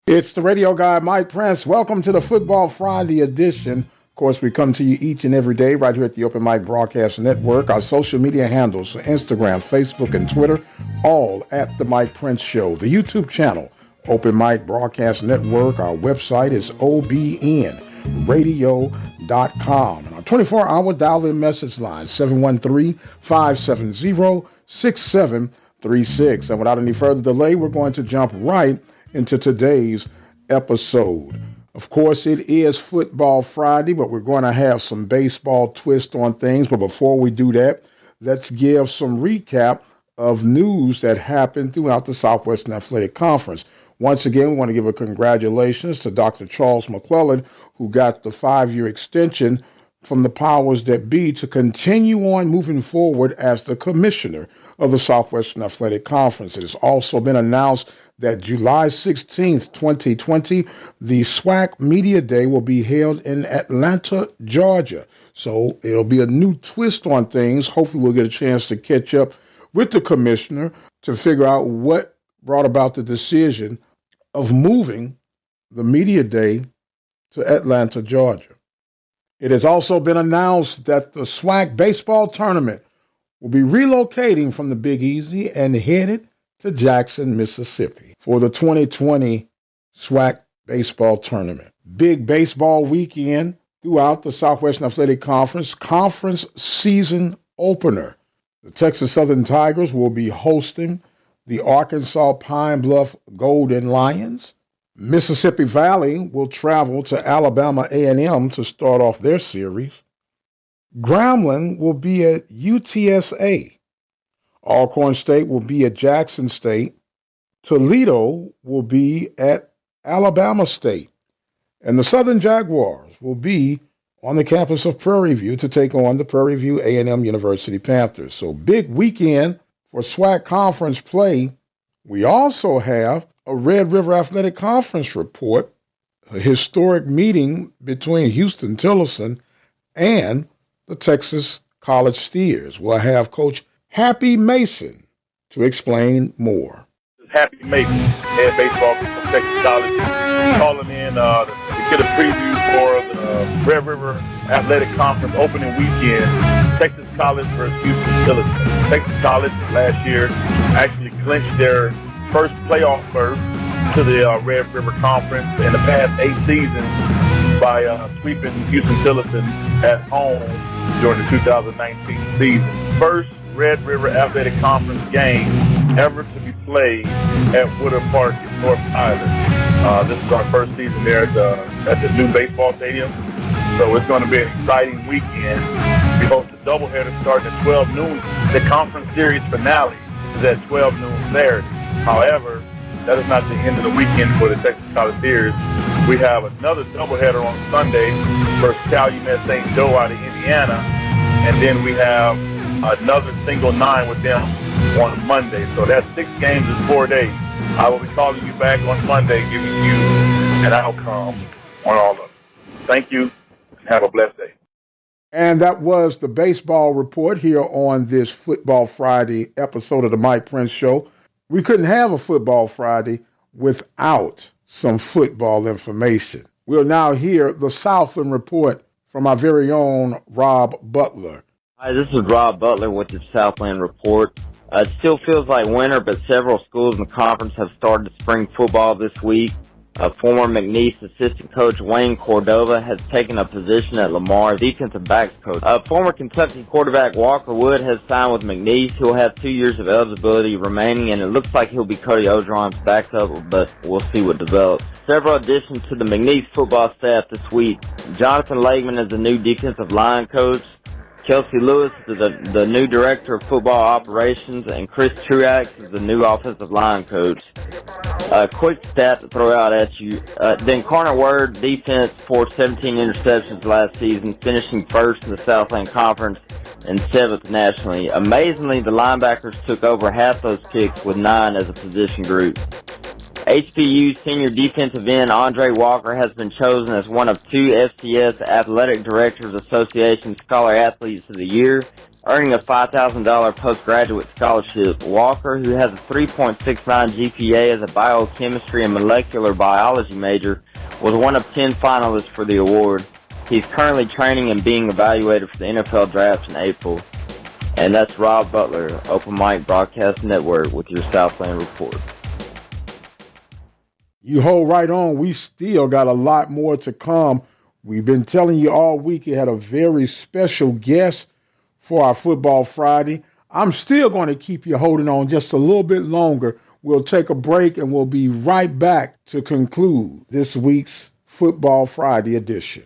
It's the radio guy, Mike Prince. Welcome to the Football Friday edition. Of course, we come to you each and every day right here at the Open Mic Broadcast Network. Our social media handles, Instagram, Facebook, and Twitter, all at The Mike Prince Show. The YouTube channel, Open Mic Broadcast Network. Our website is obnradio.com. And our 24-hour dial-in message line, 713-570-6736. And without any further delay, we're going to jump right into today's episode. Of course, it is Football Friday, but we're going to have some baseball twist on things. But before we do that, let's give some recap of news that happened throughout the Southwestern Athletic Conference. Once again, we want to give a congratulations to Dr. Charles McClellan, who got the 5-year extension from the powers that be to continue on moving forward as the commissioner of the Southwestern Athletic Conference. It has also been announced that July 16th, 2020, the SWAC Media Day will be held in Atlanta, Georgia. So it'll be a new twist on things. Hopefully we'll get a chance to catch up with the commissioner to figure out what brought about the decision of moving the Media Day to Atlanta, Georgia. It has also been announced that the SWAC baseball tournament will be relocating from the Big Easy and headed to Jackson, Mississippi for the 2020 SWAC baseball tournament. Big baseball weekend throughout the Southwestern Athletic Conference season opener. The Texas Southern Tigers will be hosting the Arkansas Pine Bluff Golden Lions. Mississippi Valley will travel to Alabama A&M to start off their series. Grambling will be at UTSA. Alcorn State will be at Jackson State. Toledo will be at Alabama State. And the Southern Jaguars will be on the campus of Prairie View to take on the Prairie View A&M University Panthers. So big weekend for SWAC conference play. We also have a Red River Athletic Conference report, a historic meeting between Houston Tillerson and the Texas College Steers. We'll have Coach Happy Mason to explain more. Happy Mason, head baseball from Texas College, calling in to get a preview for the Red River Athletic Conference opening weekend, Texas College versus Houston Tillerson. Texas College last year actually clinched their first playoff berth to the Red River Conference in the past 8 seasons by sweeping Houston Tillerson at home during the 2019 season. First Red River Athletic Conference game ever to be played at Woodard Park in North Island. This is our first season there at the new baseball stadium, so it's going to be an exciting weekend. We host a doubleheader starting at 12 noon. The conference series finale is at 12 noon Saturday. However, that is not the end of the weekend for the Texas College Steers. We have another doubleheader on Sunday versus Calumet St. Joe out of Indiana, and then we have another single 9 with them on Monday. So that's 6 games in 4 days. I will be calling you back on Monday, giving you an outcome on all of it. Thank you, and have a blessed day. And that was the baseball report here on this Football Friday episode of the Mike Prince Show. We couldn't have a Football Friday without some football information. We'll now hear the Southland report from our very own Rob Butler. Hi, this is Rob Butler with the Southland Report. It still feels like winter, but several schools in the conference have started spring football this week. Former McNeese assistant coach Wayne Cordova has taken a position at Lamar, defensive backs coach. Former Kentucky quarterback Walker Wood has signed with McNeese. He'll have 2 years of eligibility remaining, and it looks like he'll be Cody Ogeron's backup, but we'll see what develops. Several additions to the McNeese football staff this week. Jonathan Legman is the new defensive line coach. Kelsey Lewis is the new director of football operations, and Chris Truax is the new offensive line coach. Quick stat to throw out at you. The Incarnate Word defense forced 17 interceptions last season, finishing first in the Southland Conference and 7th nationally. Amazingly, the linebackers took over half those kicks with 9 as a position group. HBU senior defensive end Andre Walker has been chosen as one of 2 STS Athletic Directors Association Scholar Athletes of the Year, earning a $5,000 postgraduate scholarship. Walker, who has a 3.69 GPA as a biochemistry and molecular biology major, was one of 10 finalists for the award. He's currently training and being evaluated for the NFL draft in April. And that's Rob Butler, Open Mic Broadcast Network, with your Southland Report. You hold right on. We still got a lot more to come. We've been telling you all week you had a very special guest for our Football Friday. I'm still going to keep you holding on just a little bit longer. We'll take a break and we'll be right back to conclude this week's Football Friday edition.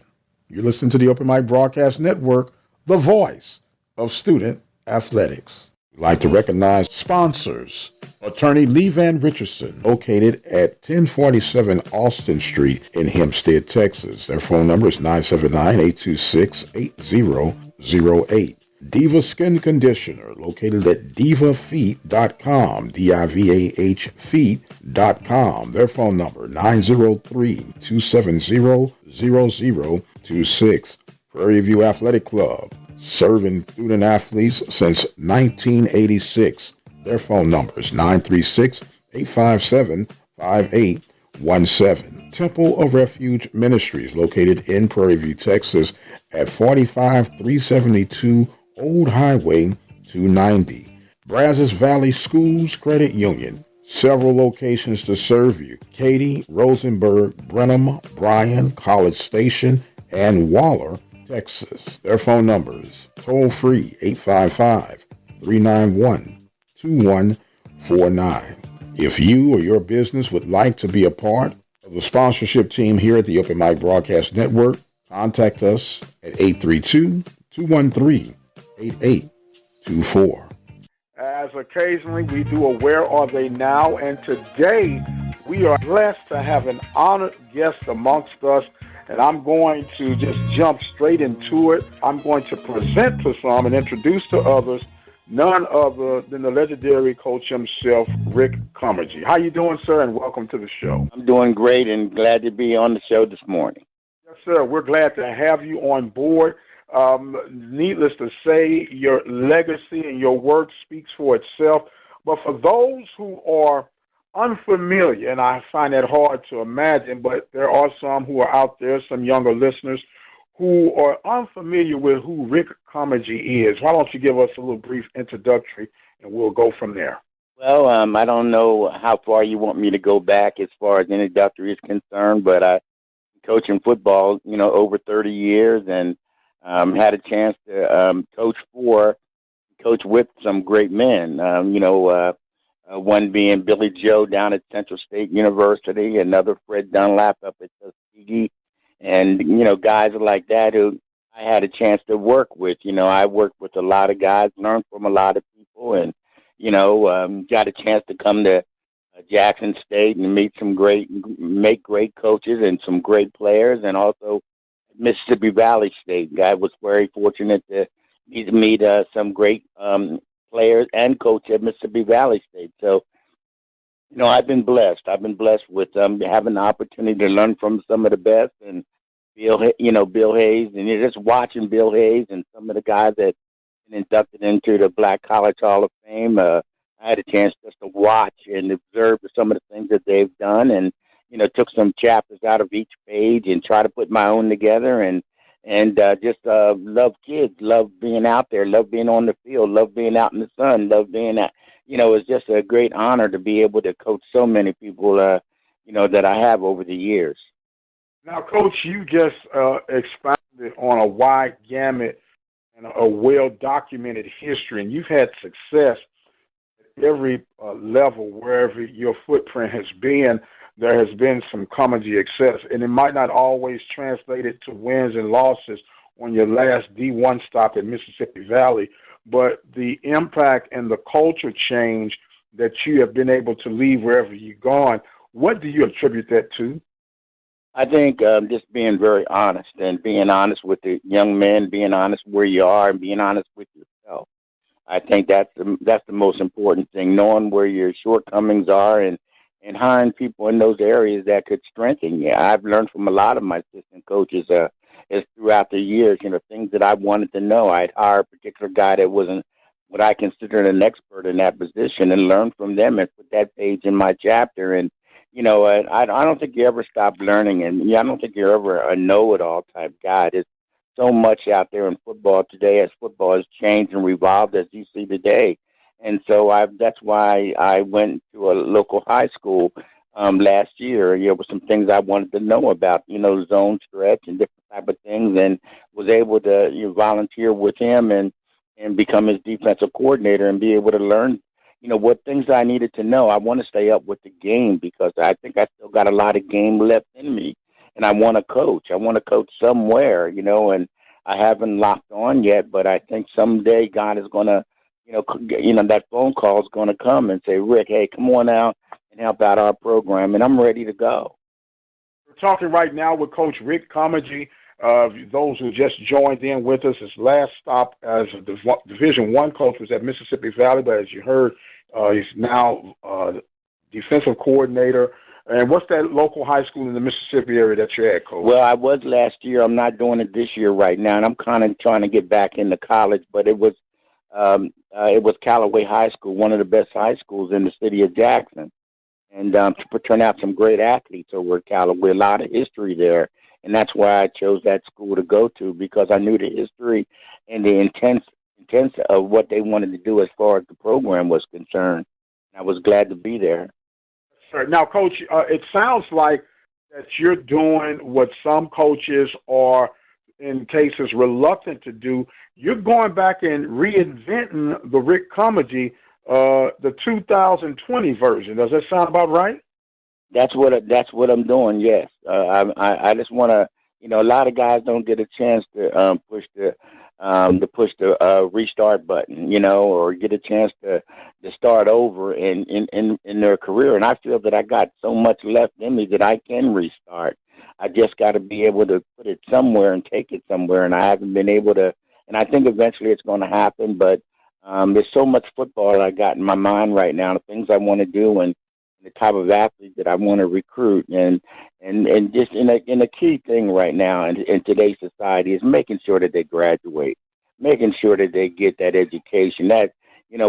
You're listening to the Open Mic Broadcast Network, the voice of student athletics. We'd like to recognize sponsors. Attorney Lee Van Richardson, located at 1047 Austin Street in Hempstead, Texas. Their phone number is 979-826-8008. Diva Skin Conditioner, located at divafeet.com, D-I-V-A-H feet.com. Their phone number, 903-270-0026. Prairie View Athletic Club, serving student athletes since 1986. Their phone number is 936-857-5817. Temple of Refuge Ministries, located in Prairie View, Texas, at 45372 Old Highway 290. Brazos Valley Schools Credit Union, several locations to serve you. Katy, Rosenberg, Brenham, Bryan, College Station, and Waller, Texas. Their phone numbers, toll-free, 855-391-2149. If you or your business would like to be a part of the sponsorship team here at the Open Mic Broadcast Network, contact us at 832-213-8824. As occasionally we do a Where Are They Now, and today we are blessed to have an honored guest amongst us, and I'm going to just jump straight into it. I'm going to present to some and introduce to others none other than the legendary coach himself, Rick COMEGY. How you doing, sir, and welcome to the show. I'm doing great and glad to be on the show this morning. Yes, sir. We're glad to have you on board. Needless to say, your legacy and your work speaks for itself. But for those who are unfamiliar, and I find that hard to imagine, but there are some who are out there, some younger listeners, who are unfamiliar with who Rick COMEGY is. Why don't you give us a little brief introductory, and we'll go from there. Well, I don't know how far you want me to go back as far as introductory is concerned, but I coaching football, over 30 years, and had a chance to coach with some great men. One being Billy Joe down at Central State University, another Fred Dunlap up at Tuskegee, and guys like that who I had a chance to work with. I worked with a lot of guys, learned from a lot of people, and got a chance to come to Jackson State and make great coaches and some great players, and also Mississippi Valley State. I was very fortunate to meet some great players and coach at Mississippi Valley State. So, I've been blessed. I've been blessed with having the opportunity to learn from some of the best, and Bill Hayes, and just watching Bill Hayes and some of the guys that been inducted into the Black College Hall of Fame. I had a chance just to watch and observe some of the things that they've done, and took some chapters out of each page and try to put my own together, and just love kids, love being out there, love being on the field, love being out in the sun, love being at, it's just a great honor to be able to coach so many people, that I have over the years. Now, Coach, you just expounded on a wide gamut and a well-documented history, and you've had success at every level wherever your footprint has been. There has been some COMEGY success, and it might not always translate it to wins and losses on your last D1 stop in Mississippi Valley, but the impact and the culture change that you have been able to leave wherever you've gone, what do you attribute that to? I think just being very honest, and being honest with the young men, being honest where you are, and being honest with yourself. I think that's the most important thing, knowing where your shortcomings are, and and hiring people in those areas that could strengthen you. I've learned from a lot of my assistant coaches is throughout the years, things that I wanted to know. I'd hire a particular guy that wasn't what I considered an expert in that position and learn from them and put that page in my chapter. And, I don't think you ever stop learning. And I don't think you're ever a know-it-all type guy. There's so much out there in football today as football has changed and revolved as you see today. And so that's why I went to a local high school last year, with some things I wanted to know about, zone stretch and different type of things, and was able to volunteer with him and become his defensive coordinator and be able to learn, what things I needed to know. I want to stay up with the game because I think I still got a lot of game left in me, and I want to coach. I want to coach somewhere, and I haven't locked on yet, but I think someday God is going to, that phone call is going to come and say, Rick, hey, come on out and help out our program, and I'm ready to go. We're talking right now with Coach Rick COMEGY. Those who just joined in with us, his last stop as a Division I coach was at Mississippi Valley, but as you heard, he's now defensive coordinator. And what's that local high school in the Mississippi area that you're at, Coach? Well, I was last year. I'm not doing it this year right now, and I'm kind of trying to get back into college, but it was Callaway High School, one of the best high schools in the city of Jackson. And to turn out some great athletes over at Callaway, a lot of history there. And that's why I chose that school to go to, because I knew the history and the intense of what they wanted to do as far as the program was concerned. I was glad to be there. Sure. Now, Coach, it sounds like that you're doing what some coaches are, in cases, reluctant to do. You're going back and reinventing the Rick COMEGY, the 2020 version. Does that sound about right? That's what I'm doing. Yes, I just want to. A lot of guys don't get a chance to push the restart button, or get a chance to start over in their career. And I feel that I got so much left in me that I can restart. I just got to be able to put it somewhere and take it somewhere, and I haven't been able to. And I think eventually it's going to happen. But there's so much football I got in my mind right now, the things I want to do, and the type of athlete that I want to recruit, and just in a key thing right now in today's society is making sure that they graduate, making sure that they get that education. That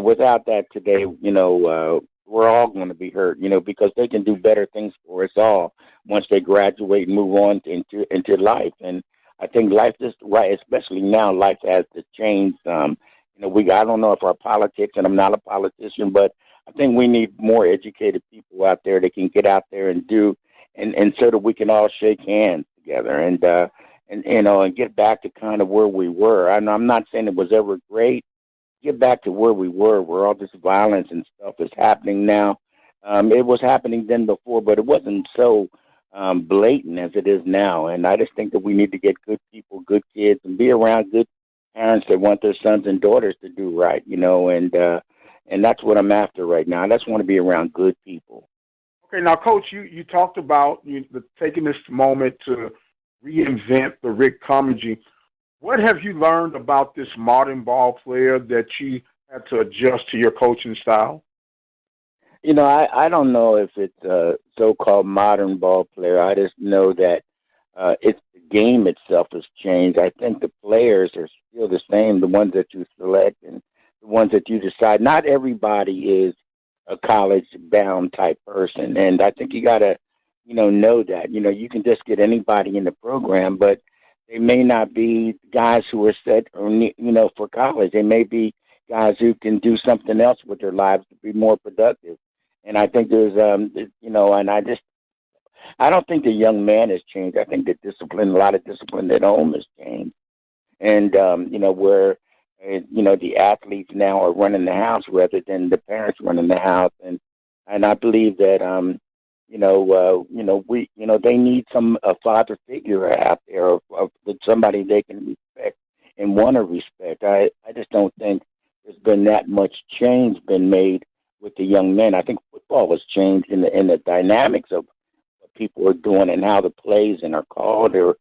without that today, we're all going to be hurt, because they can do better things for us all once they graduate and move on into life. And I think life is right, especially now. Life has to change. I don't know if our politics, and I'm not a politician, but I think we need more educated people out there that can get out there and do, and so that we can all shake hands together and get back to kind of where we were. I'm not saying it was ever great. Get back to where we were, where all this violence and stuff is happening now. It was happening then before, but it wasn't so blatant as it is now. And I just think that we need to get good people, good kids, and be around good parents that want their sons and daughters to do right, and that's what I'm after right now. I just want to be around good people. Okay, now, Coach, you talked about taking this moment to reinvent the Rick COMEGY. What have you learned about this modern ball player that you had to adjust to your coaching style? I don't know if it's a so-called modern ball player. I just know that it's the game itself has changed. I think the players are still the same, the ones that you select and the ones that you decide. Not everybody is a college-bound type person, and I think you got to, know that. You can just get anybody in the program, but they may not be guys who are set, for college. They may be guys who can do something else with their lives to be more productive. And I think there's, and I don't think the young man has changed. I think a lot of discipline at home has changed. And, where, the athletes now are running the house rather than the parents running the house. And I believe that, they need a father figure out there of somebody they can respect and want to respect. I just don't think there's been that much change been made with the young men. I think football has changed in the dynamics of what people are doing and how the plays and are called or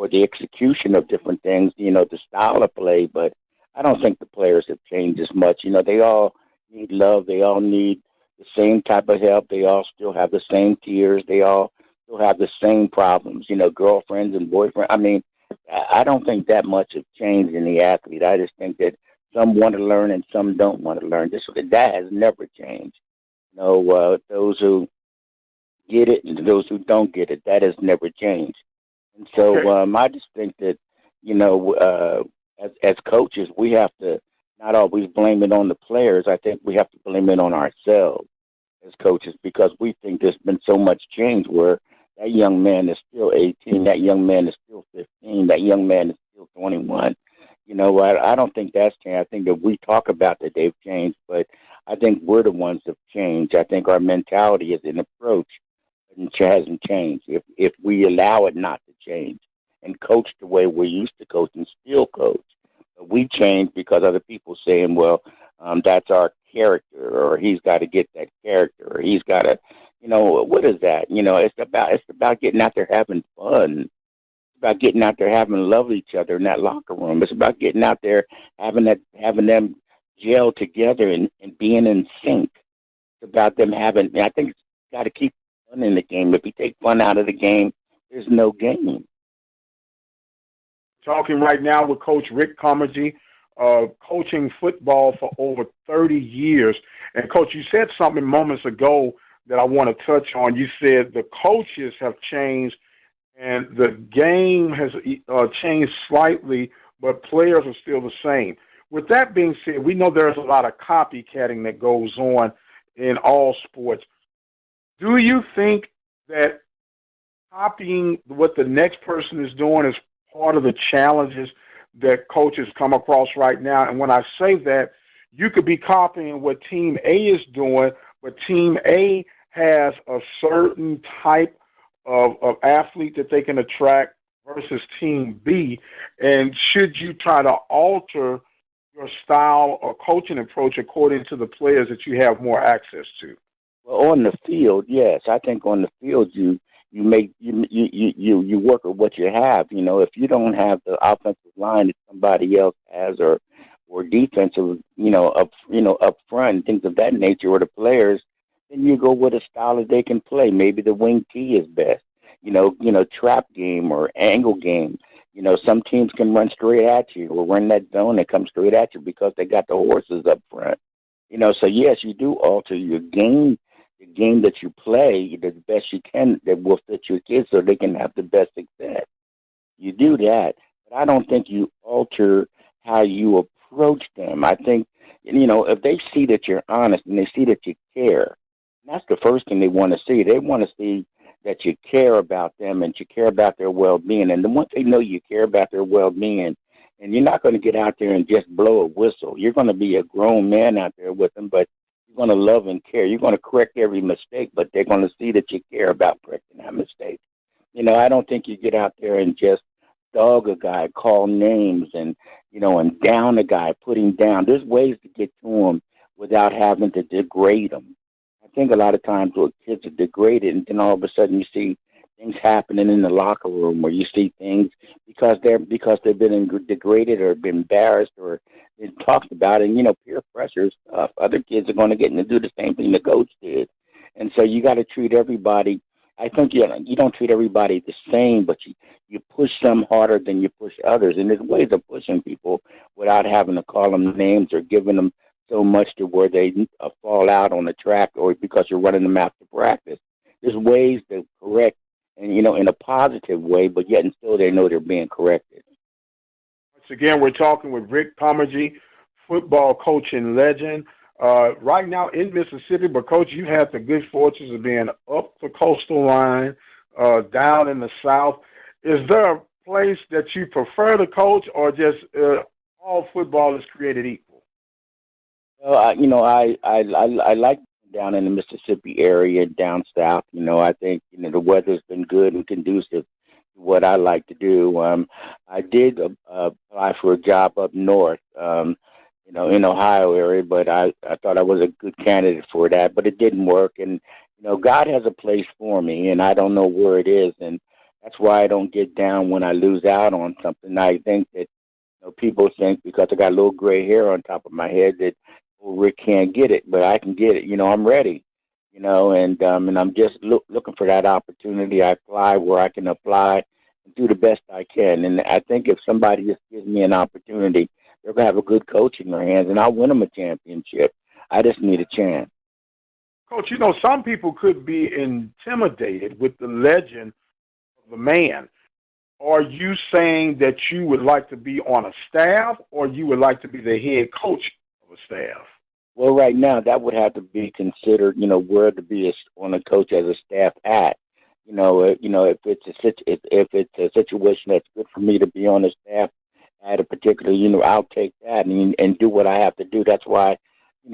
the execution of different things, the style of play. But I don't think the players have changed as much. They all need love. They all need the same type of help. They all still have the same tears. They all still have the same problems, girlfriends and boyfriends. I mean, I don't think that much has changed in the athlete. I just think that some want to learn and some don't want to learn. That has never changed. Those who get it and those who don't get it, that has never changed. And so I just think that, as coaches, we have to not always blame it on the players. I think we have to blame it on ourselves as coaches, because we think there's been so much change where that young man is still 18, that young man is still 15, that young man is still 21. I don't think that's changed. I think that we talk about that they've changed, but I think we're the ones that have changed. I think our mentality is an approach hasn't changed. If we allow it not to change and coach the way we used to coach and still coach, but we change because other people saying, well, that's our character, or he's got to get that character, or he's got to, what is that? It's about getting out there having fun. It's about getting out there having love with each other in that locker room. It's about getting out there having them gel together and being in sync. It's about them having. I think it's got to keep fun in the game. If you take fun out of the game, there's no game. Talking right now with Coach Rick Comedy, coaching football for over 30 years. And, Coach, you said something moments ago that I want to touch on. You said the coaches have changed and the game has changed slightly, but players are still the same. With that being said, we know there's a lot of copycatting that goes on in all sports. Do you think that copying what the next person is doing is part of the challenges that coaches come across right now? And when I say that, you could be copying what Team A is doing, but Team A has a certain type of athlete that they can attract versus Team B. And should you try to alter your style or coaching approach according to the players that you have more access to? Well, on the field, yes. I think on the field you work with what you have. If you don't have the offensive line that somebody else has, or defensive, up front, things of that nature, or the players, then you go with a style that they can play. Maybe the wing T is best. Trap game or angle game. Some teams can run straight at you or run that zone and come straight at you because they got the horses up front. So yes, you do alter your game, the game that you play the best you can that will fit your kids so they can have the best success. You do that, but I don't think you alter how you approach them. I think, if they see that you're honest and they see that you care, that's the first thing they want to see. They want to see that you care about them and you care about their well-being. And then once they know you care about their well-being, and you're not going to get out there and just blow a whistle. You're going to be a grown man out there with them, but you're going to love and care. You're going to correct every mistake, but they're going to see that you care about correcting that mistake. I don't think you get out there and just dog a guy, call names, and down a guy, put him down. There's ways to get to him without having to degrade him. I think a lot of times where kids are degraded, and then all of a sudden you see things happening in the locker room where you see things because they've been degraded or been embarrassed or been talked about, and peer pressure stuff. Other kids are going to get to do the same thing the coach did, and so you got to treat everybody. I think you don't treat everybody the same, but you push some harder than you push others, and there's ways of pushing people without having to call them names or giving them so much to where they fall out on the track or because you're running them out to practice. There's ways to correct, and in a positive way, but yet and still they know they're being corrected. Once again, we're talking with Rick Comedy, football coach and legend. Right now in Mississippi, but Coach, you have the good fortunes of being up the coastal line, down in the South. Is there a place that you prefer to coach, or just all football is created equal? Well, I like down in the Mississippi area, down south. I think the weather's been good and conducive to what I like to do. I did apply for a job up north. In Ohio area, but I thought I was a good candidate for that, but it didn't work. And, God has a place for me, and I don't know where it is, and that's why I don't get down when I lose out on something. I think that people think because I got a little gray hair on top of my head that Rick can't get it, but I can get it. I'm ready. and I'm just looking for that opportunity. I apply where I can apply and do the best I can. And I think if somebody just gives me an opportunity, they're going to have a good coach in their hands, and I'll win them a championship. I just need a chance. Coach, some people could be intimidated with the legend of the man. Are you saying that you would like to be on a staff, or you would like to be the head coach of a staff? Well, right now that would have to be considered, where to be on a coach as a staff at. If it's a situation that's good for me to be on the staff at a particular, I'll take that and do what I have to do. That's why,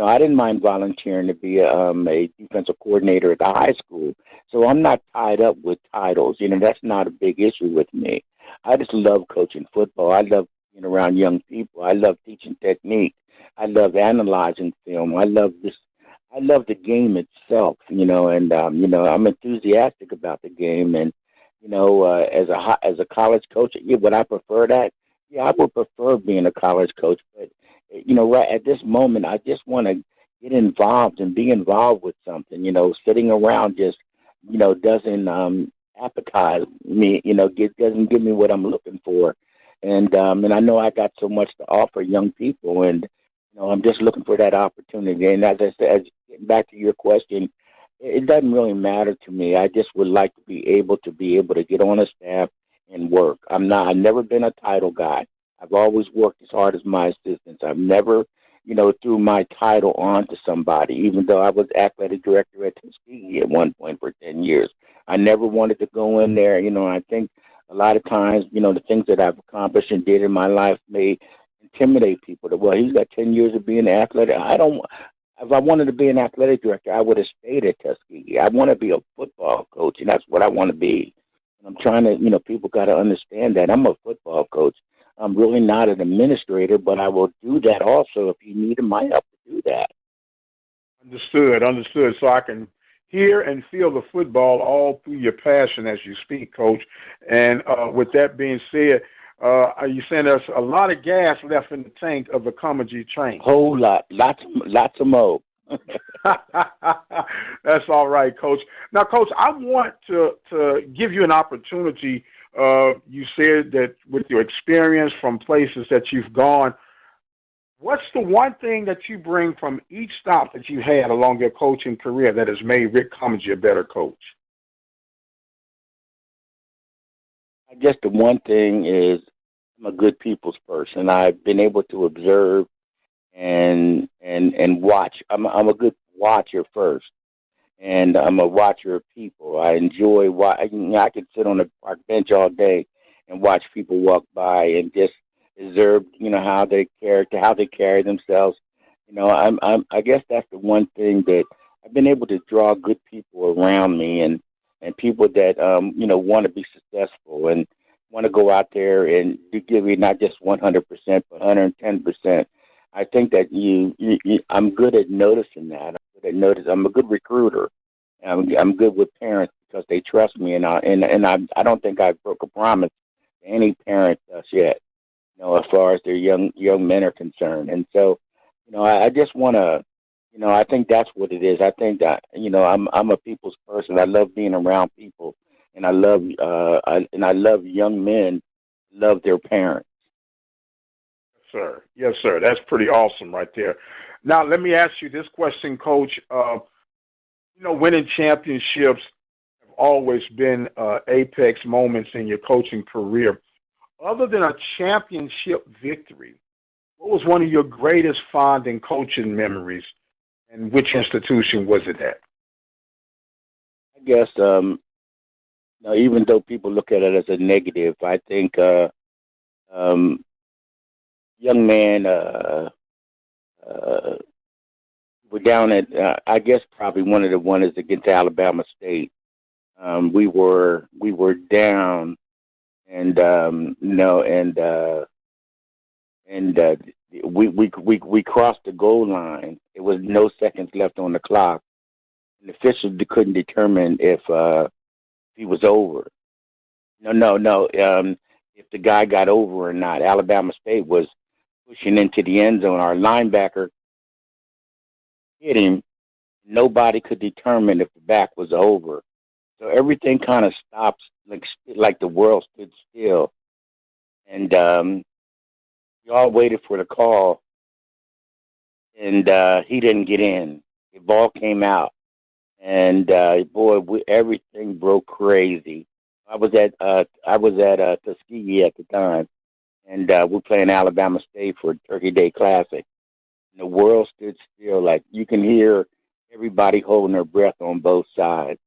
I didn't mind volunteering to be a defensive coordinator at the high school. So I'm not tied up with titles. That's not a big issue with me. I just love coaching football. I love being around young people. I love teaching technique. I love analyzing film. I love the game itself, and I'm enthusiastic about the game. And as a college coach, would I prefer that? Yeah, I would prefer being a college coach. But right at this moment, I just want to get involved and be involved with something. Sitting around just doesn't appetize me. Doesn't give me what I'm looking for. And I know I got so much to offer young people, and I'm just looking for that opportunity. And as I said, getting back to your question, it doesn't really matter to me. I just would like to be able to get on a staff and work. I've never been a title guy. I've always worked as hard as my assistants. I've never, threw my title on to somebody, even though I was athletic director at Tuskegee at one point for 10 years. I never wanted to go in there. I think a lot of times, the things that I've accomplished and did in my life may intimidate people. Well, he's got 10 years of being an athletic. If I wanted to be an athletic director, I would have stayed at Tuskegee. I want to be a football coach, and that's what I want to be. And I'm trying to, people got to understand that I'm a football coach. I'm really not an administrator, but I will do that also if you need my help to do that. Understood. So I can hear and feel the football all through your passion as you speak, Coach. And with that being said, are you saying there's a lot of gas left in the tank of the COMEGY train? Whole lot, lots of more. That's all right, Coach. Now, Coach, I want to give you an opportunity. You said that with your experience from places that you've gone, what's the one thing that you bring from each stop that you had along your coaching career that has made Rick COMEGY a better coach? I guess the one thing is I'm a good people's person. I've been able to observe and watch. I'm a good watcher first, and I'm a watcher of people. I enjoy I could sit on a park bench all day and watch people walk by and just observe, how they carry themselves. I guess that's the one thing that I've been able to draw good people around me and people that want to be successful and want to go out there and give you not just 100%, but 110%. I think that I'm good at noticing that. I'm a good recruiter. I'm good with parents because they trust me, and I don't think I've broke a promise to any parent yet. As far as their young men are concerned, and so, I just want to, I think that's what it is. I think that I'm a people's person. I love being around people, and I love young men love their parents. Yes, sir. That's pretty awesome right there. Now, let me ask you this question, Coach. Winning championships have always been apex moments in your coaching career. Other than a championship victory, what was one of your greatest fond and coaching memories, and which institution was it at? I guess, even though people look at it as a negative, I think young man we're down at I guess probably one of the ones against Alabama State. We were down, and we crossed the goal line. It was no seconds left on the clock, and the officials couldn't determine if he was over. No. If the guy got over or not. Alabama State was pushing into the end zone. Our linebacker hit him, Nobody could determine if the back was over. So everything kind of stops, like the world stood still. And we all waited for the call, and he didn't get in. The ball came out, and boy, everything broke crazy. I was at Tuskegee at the time, and we're playing Alabama State for Turkey Day Classic. And the world stood still, like you can hear everybody holding their breath on both sides.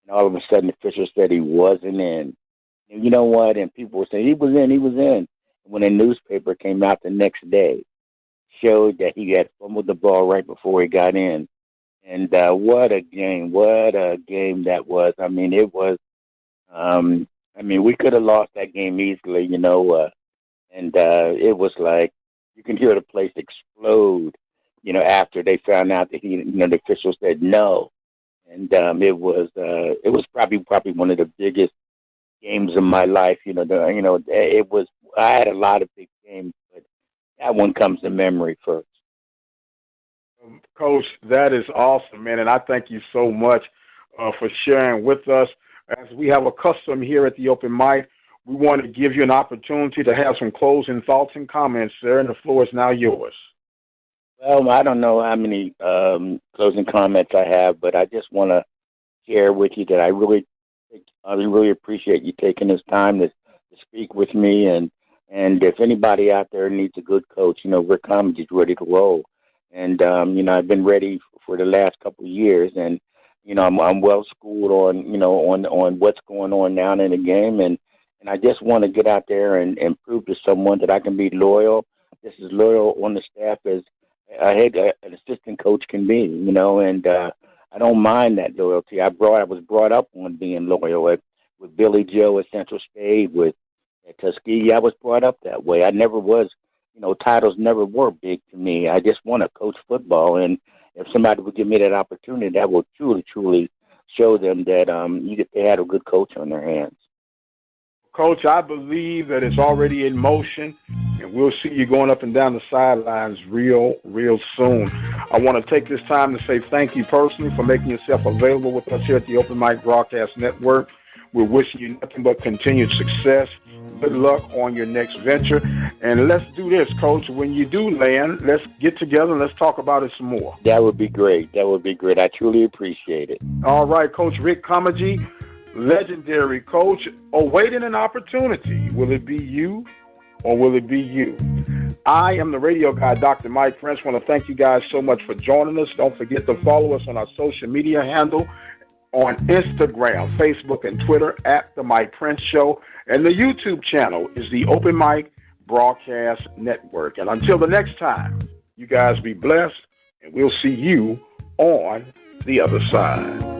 And all of a sudden, the official said he wasn't in. And you know what? And people were saying he was in, he was in. And when the newspaper came out the next day, showed that he had fumbled the ball right before he got in. And what a game that was. I mean, it was. We could have lost that game easily, and it was like you can hear the place explode, after they found out that the officials said no, and it was probably one of the biggest games of my life. It was. I had a lot of big games, but that one comes to memory first. Coach, that is awesome, man, and I thank you so much for sharing with us. As we have a custom here at the open mic, we want to give you an opportunity to have some closing thoughts and comments, sir, and the floor is now yours. Well, I don't know how many closing comments I have, but I just want to share with you that I really appreciate you taking this time to speak with me, and if anybody out there needs a good coach, Rick Comedy's ready to roll, and I've been ready for the last couple of years, and I'm well schooled on what's going on now in the game, and I just want to get out there and prove to someone that I can be loyal, just as loyal on the staff as an assistant coach can be, and I don't mind that loyalty. I was brought up on being loyal with Billy Joe at Central State, at Tuskegee. I was brought up that way. I never was, titles never were big to me. I just want to coach football, and if somebody would give me that opportunity, that will truly, truly show them that they had a good coach on their hands. Coach, I believe that it's already in motion, and we'll see you going up and down the sidelines real, real soon. I want to take this time to say thank you personally for making yourself available with us here at the Open Mic Broadcast Network. We're wishing you nothing but continued success. Good luck on your next venture. And let's do this, Coach. When you do land, let's get together and let's talk about it some more. That would be great. I truly appreciate it. All right, Coach Rick Comeggy, legendary coach, awaiting an opportunity. Will it be you or will it be you? I am the radio guy, Dr. Mike Prince. I want to thank you guys so much for joining us. Don't forget to follow us on our social media handle on Instagram, Facebook, and Twitter at The Mike Prince Show. And the YouTube channel is the Open Mic Broadcast Network. And until the next time, you guys be blessed, and we'll see you on the other side.